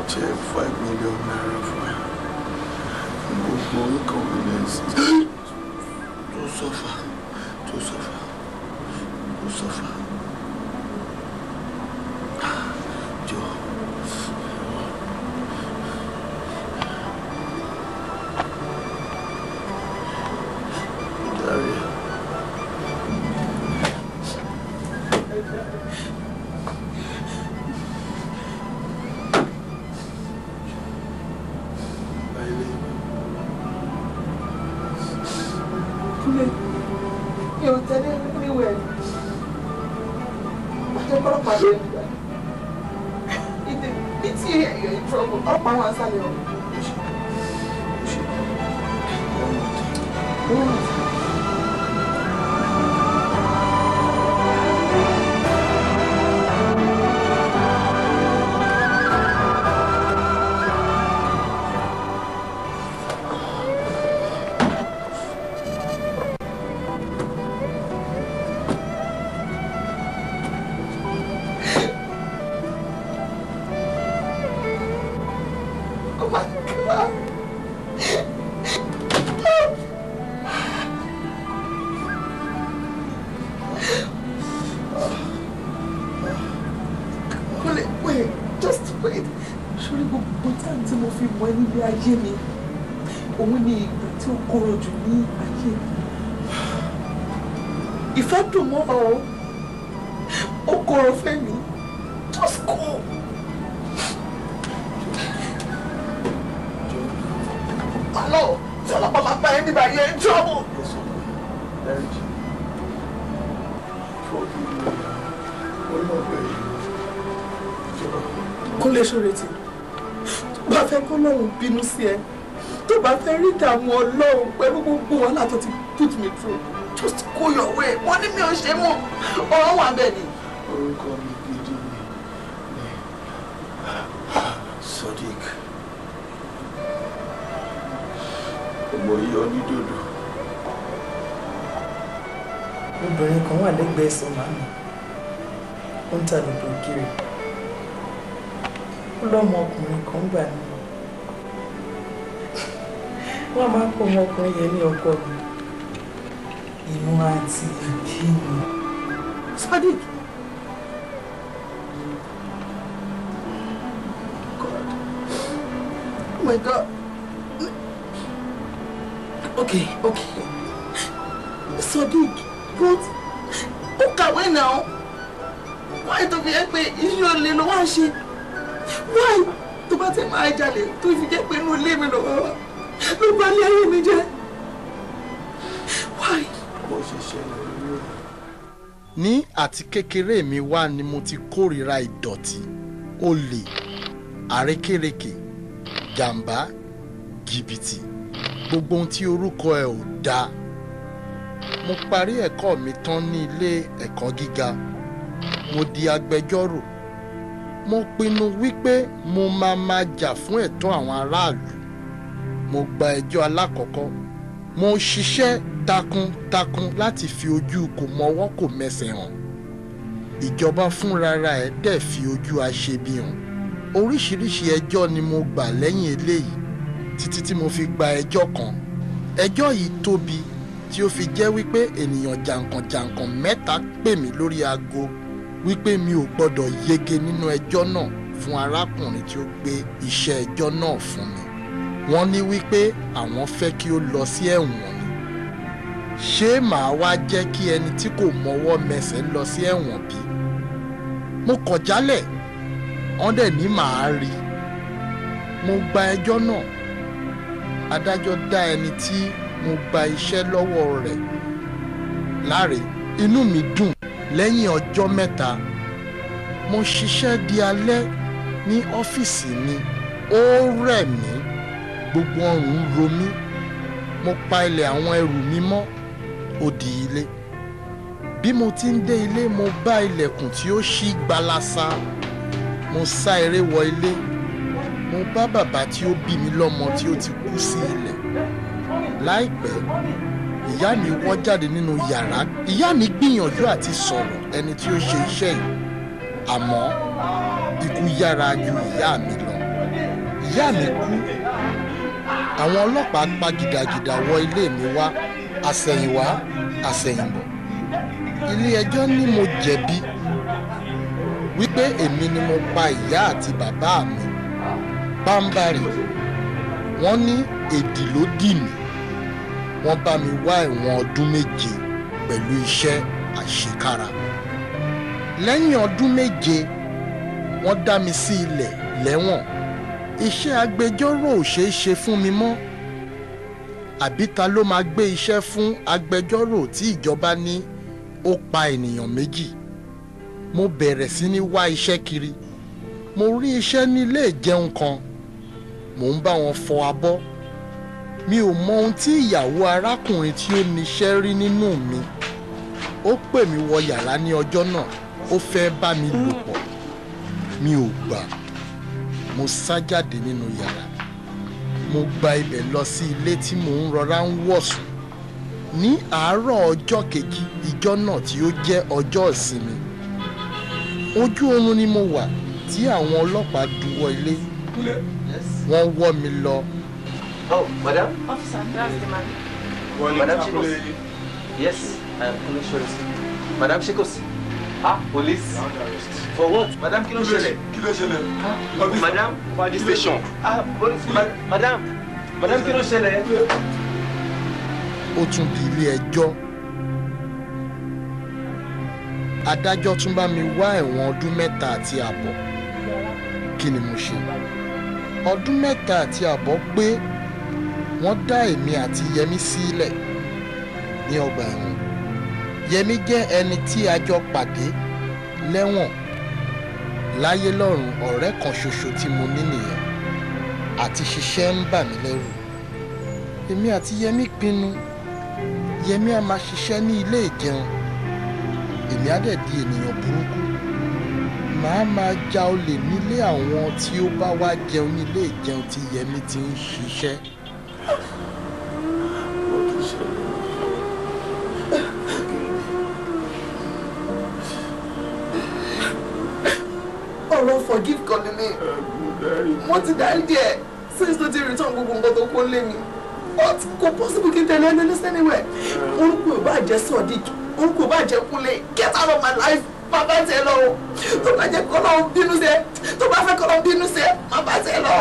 check 5 million naira for him. Gbogbo inconveniences. To suffer. Joe. Daria. You're telling me anywhere. What are you going to do? It's here, you're in trouble. Up my one side. Ayé mi òun ni ìgbà tí ó korò jù ní ayé mi ìfẹ́ dùn mọ́ ọ ó korò fẹ́ mi just go. Hello, tí ọlọ́pàá máa bá ẹni bá yẹ trouble. Kúnlé Ṣóretì bá fẹ́ kó lọ́run bínú sí ẹ tó bá fẹ́ rí ìdààmú Ọlọ́run pẹ̀lú gbogbo wàhálà tó ti put me through just go your way wọ́n ní mi ò ṣe mọ́ ọ̀rọ̀ wà bẹ́ẹ̀ ni. Orúkọ mi gidi ni Sodiq ọmọ yìí onídòdò. Obìnrin kan wà lẹ́gbẹ̀ẹ́ sọ̀mánì ó ń ta lòdò kiri lọ́mọ ọkùnrin kan gbà ní wọ́n máa ń pọ̀ ọmọkùnrin yẹn ní ọkọ mi inú àti ìbí mi. Sadiq. God. Oh my God. Okay. Sadiq, but ó kàwé náà. Why tó fi ẹ́ pé iṣẹ́ olè ló wá ṣe? Why tó bá tẹ̀ máa jalè tó fi jẹ́ pé inú ilé mi lọ́wọ́ wa ló bá lé ayé mi jẹ́? Why? Bó ṣe ṣẹlẹ̀ lórí. Ní àti kékeré mi wá ni mo ti kórìíra ìdọ̀tí, olè, àrékérekè, jàǹbá, jìbìtì, gbogbo ohun tí orúkọ ẹ̀ ò dáa. Mo parí ẹ̀kọ́ mi tán ní ilé ẹ̀kọ́ gíga. Mo di agbẹjọ́rò. Mo pinnu wípé mo máa jà fún ẹ̀tọ́ àwọn aráàlú. Mo gba ẹjọ́ alákọ̀ọ́kọ́. Mo ṣiṣẹ́ takuntakun láti fi ojú kò mọwọ́ kò mẹsẹ̀ hàn. Ìjọba fúnrara ẹ̀ dẹ̀ fi ojú aṣebi hàn. Oríṣiríṣi ẹjọ́ ni mo gbà lẹ́yìn eléyìí títí tí mo fi gba ẹjọ́ kan. Ẹjọ́ yìí tóbi tí ó fi jẹ́ wípé ènìyàn jàǹkànjàǹkàn mẹ́ta pè mí lórí aago wípé mi ò gbọ́dọ̀ yege nínú ẹjọ́ náà fún arákùnrin tí ó gbé iṣẹ́ ẹjọ́ náà fún mi. Wọ́n ní wípé àwọn fẹ́ kí ó lọ sí ẹ̀wọ̀n ni. Ṣé màá wá jẹ́ kí ẹni tí kò mọwọ́ mẹsẹ̀ lọ sí ẹ̀wọ̀n bí? Mo kọ̀ jálẹ̀, wọ́n dẹ̀ ní màá rí. Mo gba ẹjọ́ náà. Adájọ́ dá ẹni tí mo gba iṣẹ́ lọ́wọ́ rẹ̀ láre. Inú mi dùn. Lẹ́yìn ọjọ́ mẹ́ta, mo ṣiṣẹ́ di alẹ́ ní ọ́fíìsì mi. Ó rẹ̀ mí, gbogbo ọrùn ro mí. Mo pa ilẹ̀ àwọn ẹrù mi mọ́, ó di ilé. Bí mo ti ń dé ilé, mo bá ilẹ̀kùn tí ó ṣí gbalasa. Mo sá eré wọ ilé. Mo bá bàbá tí ó bí mi lọ́mọ tí ó ti kú sí ilẹ̀. Láìpẹ́, ìyá mi wọ́ jáde nínú yàrá. Ìyá mi gbìyànjú àti sọ̀rọ̀ ẹni tí ó ṣe iṣẹ́ yìí, àmọ́ ikú yára ju ìyá mi lọ. ìyá mi kú àwọn ọlọ́pàá pa gìdàgìdà wọ ilé mi wá àsẹ̀yìnwá àsẹ̀yìnbọ̀ ilé ẹjọ́ ní mo jẹ̀bi wípé èmi ni mo pa ìyá àti bàbá mi pàǹbàrì wọ́n ní èdì ló dì mí wọ́n bá mi wá ẹ̀wọ̀n ọdún 7 pẹ̀lú iṣẹ́ àṣekára lẹ́yìn ọdún 7 wọ́n dá mi sí ilẹ̀ lẹ́wọ̀n iṣẹ́ agbẹjọ́rò ò ṣeé ṣe fún mi mọ́ àbí ta ló máa gbé iṣẹ́ fún agbẹjọ́rò tí ìjọba ní ó pa ènìyàn 2 mo bẹ̀rẹ̀ sí ní wá iṣẹ́ kiri mo rí iṣẹ́ ní ilé ìjẹun kan mò ń bá wọn fọ abọ́ mi ò mọ ohun tí ìyàwó arákùnrin tí ó níṣẹ́ rí nínú mi ó pè mí wọ yàrá ní ọjọ́ náà ó fẹ́ bá mi lò pọ̀ mi ò gbà mo sá jáde nínú yàrá mo gba ibẹ̀ lọ sí ilé tí mò ń rọra ń wọ̀sùn ní àárọ̀ ọjọ́ kejì ìjọ náà tí ó jẹ́ ọjọ́ ìsinmi ojú oorun ni mo wà tí àwọn ọlọ́pàá dúwọ́ ilé wọ́n wọ́ mi lọ. Oh, madam? Officer, that's the man. Madam Shikos. Yes, I am police police. Madam Shikos. Ah, police. For what? Madam Kilo Shele. Madam? Police station. Ah, police. Madam. Madam Kilo Shele. Ó tún di ilé ẹjọ́. Adájọ́ tún bá mi wá ẹ̀wọ̀n ọdún 3 àti àbọ̀. Kí ni mo ṣe? Ọdún 3 àti àbọ̀ pé wọ́n dá èmi àti Yẹmí sílẹ̀ ní ọgbà ẹ̀wọ̀n. Yẹmí jẹ́ ẹni tí a jọ pàdé lẹ́wọ̀n láyé lọ́run ọ̀rẹ́ kan ṣoṣo tí mo ní nìyẹn àti ṣiṣẹ́ ń bà mí lẹ́rù. Èmi àti Yẹmí pinnu Yẹmí a máa ṣiṣẹ́ ní ilé ìjẹun èmi á dẹ̀ di ènìyàn burúkú màá máa ja olè nílé àwọn tí ó bá wá jẹun nílé ìjẹun tí Yẹmí ti ń ṣiṣẹ́. Ọlọ́run forgive God me. Mo ti dárí díẹ̀ since tó ti return gbogbo nǹkan tó kó lé mi. What kò possible kí n tẹ̀lé ẹni lẹ́sẹ̀ anywhere. Orúkọ ò bá jẹ́ Sodiq, orúkọ ò bá jẹ́ Kúnlé. Get out of my life. Má bá tẹ lọ o. Tó bá jẹ́ kọ́ lọ́wọ́ bínú sẹ́, tó bá fẹ́ kọ́ lọ́wọ́ bínú sẹ́, má bá tẹ lọ.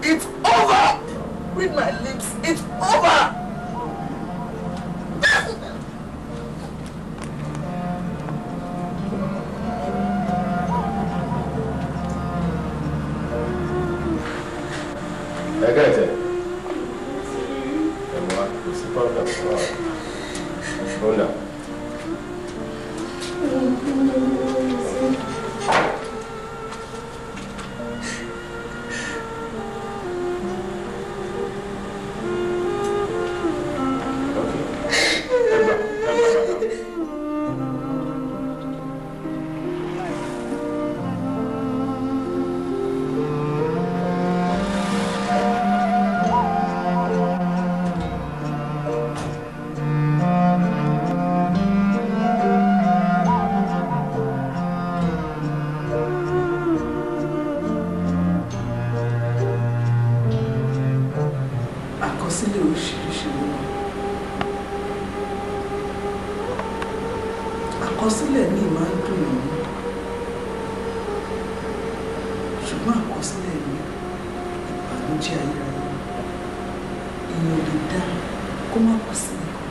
It's over. Read my lips. It's over. Agate. Emma, você pode dar ou não? Àkọsílẹ̀ ní máa ń dùn mí ṣùgbọ́n àkọsílẹ̀ ní ìbànújẹ́ ayérayé èèyàn lè dá kó má kọ sí nìkan.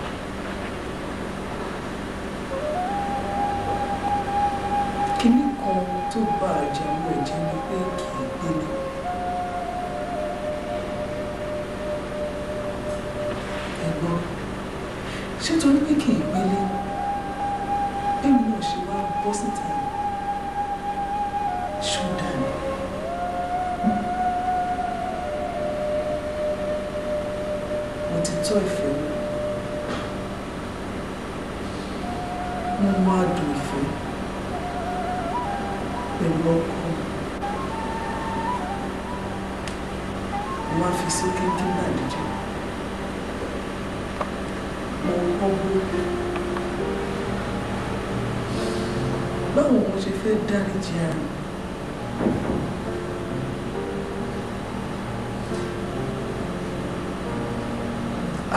Kíní kan tó bá àjàmú ẹ̀jẹ̀ ni pé kì í gbélé. Ẹ̀gbọ́n ṣé torí pé kì í gbélé èmi náà ṣe wá bọ́ síta ṣọ́dà ni. Mo ti tọ́ ìfẹ́ wò mo wá dùn ìfẹ́ pẹ̀lú ọkọ mo wá fi sókè kí n bàdìjẹ́ mo kọ́ gbogbo. Báwo mo ṣe fẹ́ dáríjì ara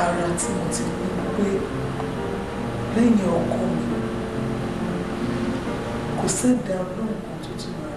ara tí mo ti ní pé lẹ́yìn ọkọ mi kò sẹ́dá ọlọ́run kan tó tún máa